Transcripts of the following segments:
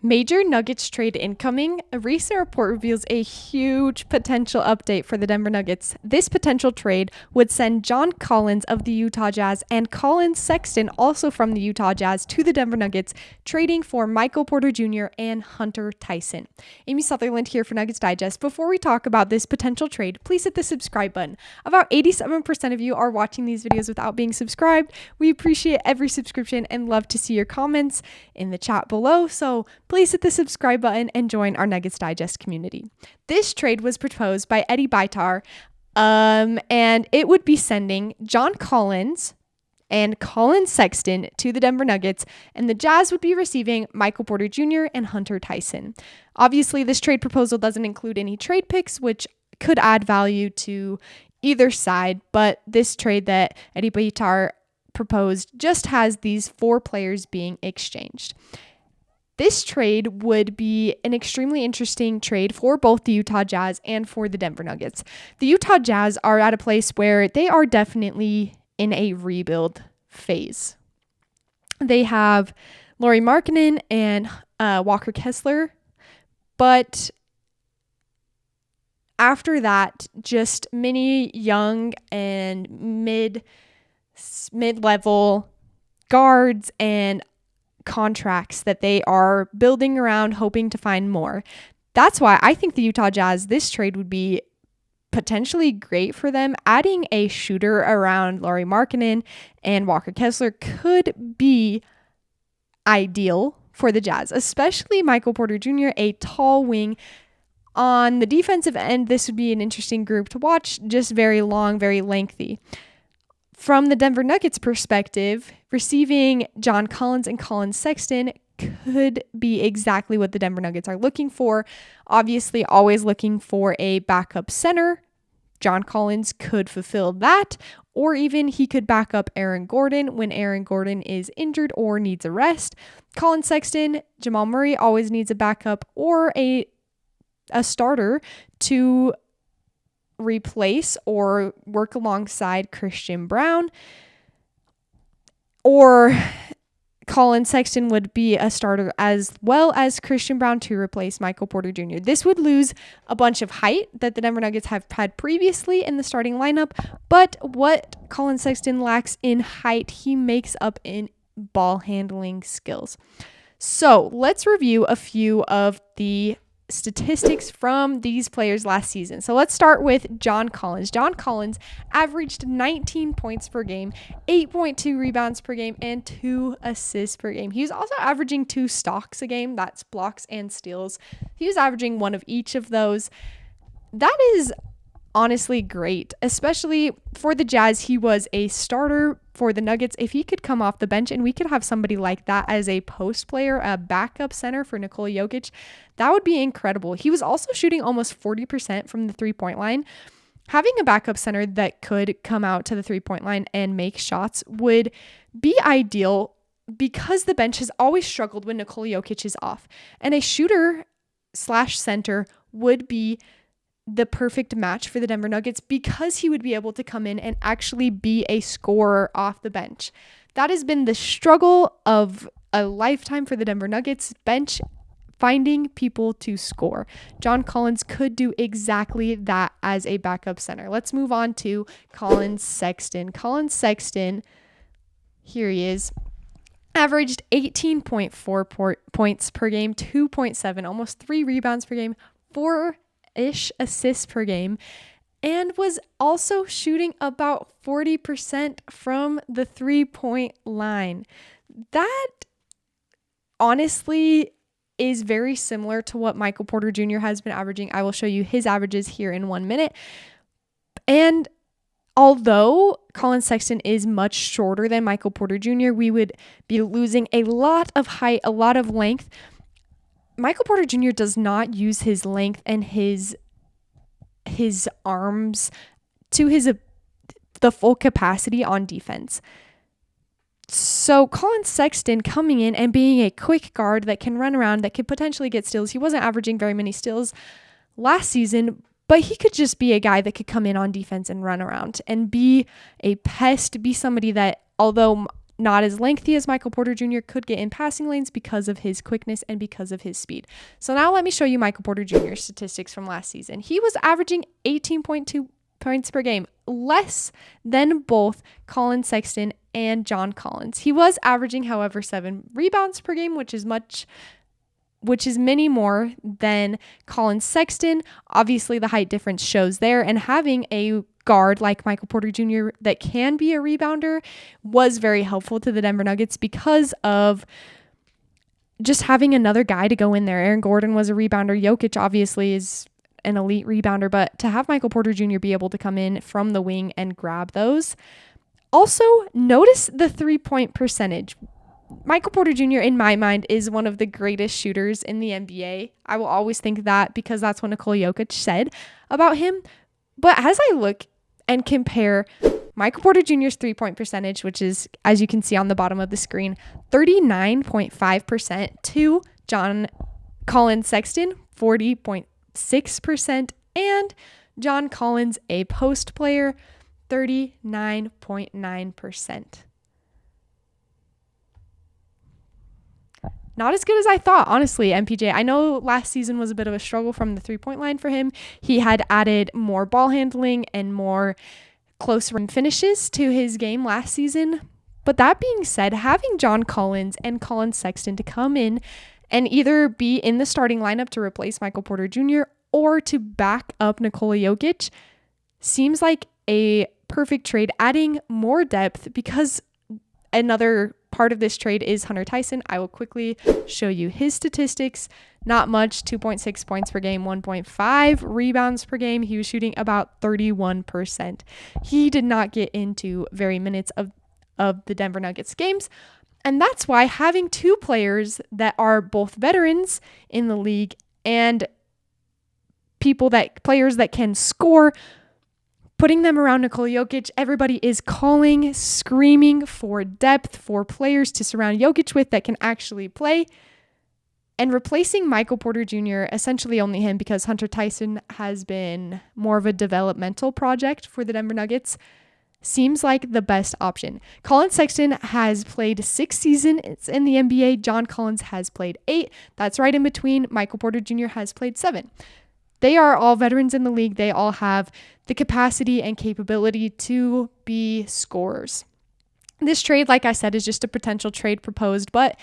Major Nuggets trade incoming. A recent report reveals a huge potential update for the Denver Nuggets. This potential trade would send John Collins of the Utah Jazz and Colin Sexton, also from the Utah Jazz, to the Denver Nuggets, trading for Michael Porter Jr. and Hunter Tyson. Amy Sutherland here for Nuggets Digest. Before we talk about this potential trade, please hit the subscribe button. About 87% of you are watching these videos without being subscribed. We appreciate every subscription and love to see your comments in the chat below. So please hit the subscribe button and join our Nuggets Digest community. This trade was proposed by Eddie Baitar, and it would be sending John Collins and Colin Sexton to the Denver Nuggets, and the Jazz would be receiving Michael Porter Jr. and Hunter Tyson. Obviously, this trade proposal doesn't include any trade picks, which could add value to either side, but this trade that Eddie Baitar proposed just has these 4 players being exchanged. This trade would be an extremely interesting trade for both the Utah Jazz and for the Denver Nuggets. The Utah Jazz are at a place where they are definitely in a rebuild phase. They have Lauri Markkanen and Walker Kessler, but after that, just many young and mid-level guards and contracts that they are building around, hoping to find more. That's why I think the Utah Jazz, this trade would be potentially great for them. Adding a shooter around Lauri Markkanen and Walker Kessler could be ideal for the Jazz, especially Michael Porter Jr., a tall wing. On the defensive end, this would be an interesting group to watch, just very long, very lengthy. From the Denver Nuggets perspective, receiving John Collins and Colin Sexton could be exactly what the Denver Nuggets are looking for. Obviously, always looking for a backup center. John Collins could fulfill that, or even he could back up Aaron Gordon when Aaron Gordon is injured or needs a rest. Colin Sexton, Jamal Murray always needs a backup or a starter to replace or work alongside Christian Brown, or Colin Sexton would be a starter as well as Christian Brown to replace Michael Porter Jr. This would lose a bunch of height that the Denver Nuggets have had previously in the starting lineup, but what Colin Sexton lacks in height, he makes up in ball handling skills. So let's review a few of the statistics from these players last season. So let's start with John Collins. John Collins averaged 19 points per game, 8.2 rebounds per game, and 2 assists per game. He was also averaging 2 stocks a game. That's blocks and steals. He was averaging one of each of those. That is honestly great, especially for the Jazz. He was a starter for the Nuggets. If he could come off the bench and we could have somebody like that as a post player, a backup center for Nikola Jokić, that would be incredible. He was also shooting almost 40% from the 3-point line. Having a backup center that could come out to the 3-point line and make shots would be ideal because the bench has always struggled when Nikola Jokić is off. And a shooter/center would be the perfect match for the Denver Nuggets because he would be able to come in and actually be a scorer off the bench. That has been the struggle of a lifetime for the Denver Nuggets bench, finding people to score. John Collins could do exactly that as a backup center. Let's move on to Colin Sexton. Colin Sexton, here he is, averaged 18.4 points per game, 2.7, almost 3 rebounds per game, 4-ish assists per game, and was also shooting about 40% from the 3-point line. That honestly is very similar to what Michael Porter Jr. has been averaging. I will show you his averages here in 1 minute. And although Colin Sexton is much shorter than Michael Porter Jr., we would be losing a lot of height, a lot of length. Michael Porter Jr. does not use his length and his arms to the full capacity on defense. So Colin Sexton coming in and being a quick guard that can run around, that could potentially get steals. He wasn't averaging very many steals last season, but he could just be a guy that could come in on defense and run around and be a pest, be somebody that, although not as lengthy as Michael Porter Jr., could get in passing lanes because of his quickness and because of his speed. So now let me show you Michael Porter Jr.'s statistics from last season. He was averaging 18.2 points per game, less than both Colin Sexton and John Collins. He was averaging, however, 7 rebounds per game, which is many more than Colin Sexton. Obviously, the height difference shows there, and having a guard like Michael Porter Jr. that can be a rebounder was very helpful to the Denver Nuggets because of just having another guy to go in there. Aaron Gordon was a rebounder. Jokić obviously is an elite rebounder, but to have Michael Porter Jr. be able to come in from the wing and grab those. Also, notice the 3-point percentage. Michael Porter Jr., in my mind, is one of the greatest shooters in the NBA. I will always think that because that's what Nikola Jokić said about him. But as I look and compare Michael Porter Jr.'s 3-point percentage, which is, as you can see on the bottom of the screen, 39.5%, to Colin Sexton, 40.6%, and John Collins, a post player, 39.9%. Not as good as I thought, honestly, MPJ. I know last season was a bit of a struggle from the 3-point line for him. He had added more ball handling and more close rim finishes to his game last season. But that being said, having John Collins and Colin Sexton to come in and either be in the starting lineup to replace Michael Porter Jr. or to back up Nikola Jokić seems like a perfect trade, adding more depth because another part of this trade is Hunter Tyson. I will quickly show you his statistics. Not much, 2.6 points per game, 1.5 rebounds per game. He was shooting about 31%. He did not get into very minutes of the Denver Nuggets games. And that's why having two players that are both veterans in the league and players that can score, putting them around Nikola Jokić, everybody is calling, screaming for depth, for players to surround Jokić with that can actually play. And replacing Michael Porter Jr., essentially only him because Hunter Tyson has been more of a developmental project for the Denver Nuggets, seems like the best option. Colin Sexton has played 6 seasons in the NBA. John Collins has played 8. That's right in between. Michael Porter Jr. has played 7. They are all veterans in the league. They all have the capacity and capability to be scorers. This trade, like I said, is just a potential trade proposed. But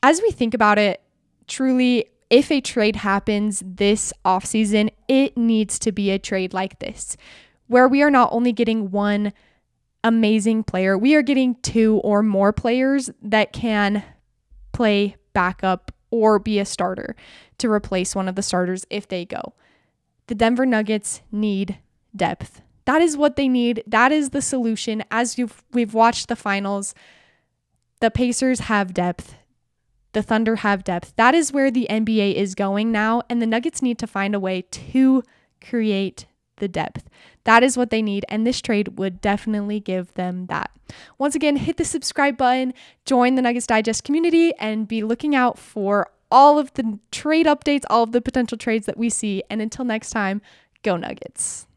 as we think about it, truly, if a trade happens this offseason, it needs to be a trade like this, where we are not only getting one amazing player, we are getting 2 or more players that can play backup or be a starter to replace one of the starters if they go. The Denver Nuggets need depth. That is what they need. That is the solution. As we've watched the finals, the Pacers have depth. The Thunder have depth. That is where the NBA is going now, and the Nuggets need to find a way to create the depth. That is what they need, and this trade would definitely give them that. Once again, hit the subscribe button, join the Nuggets Digest community, and be looking out for all of the trade updates, all of the potential trades that we see. And until next time, go Nuggets.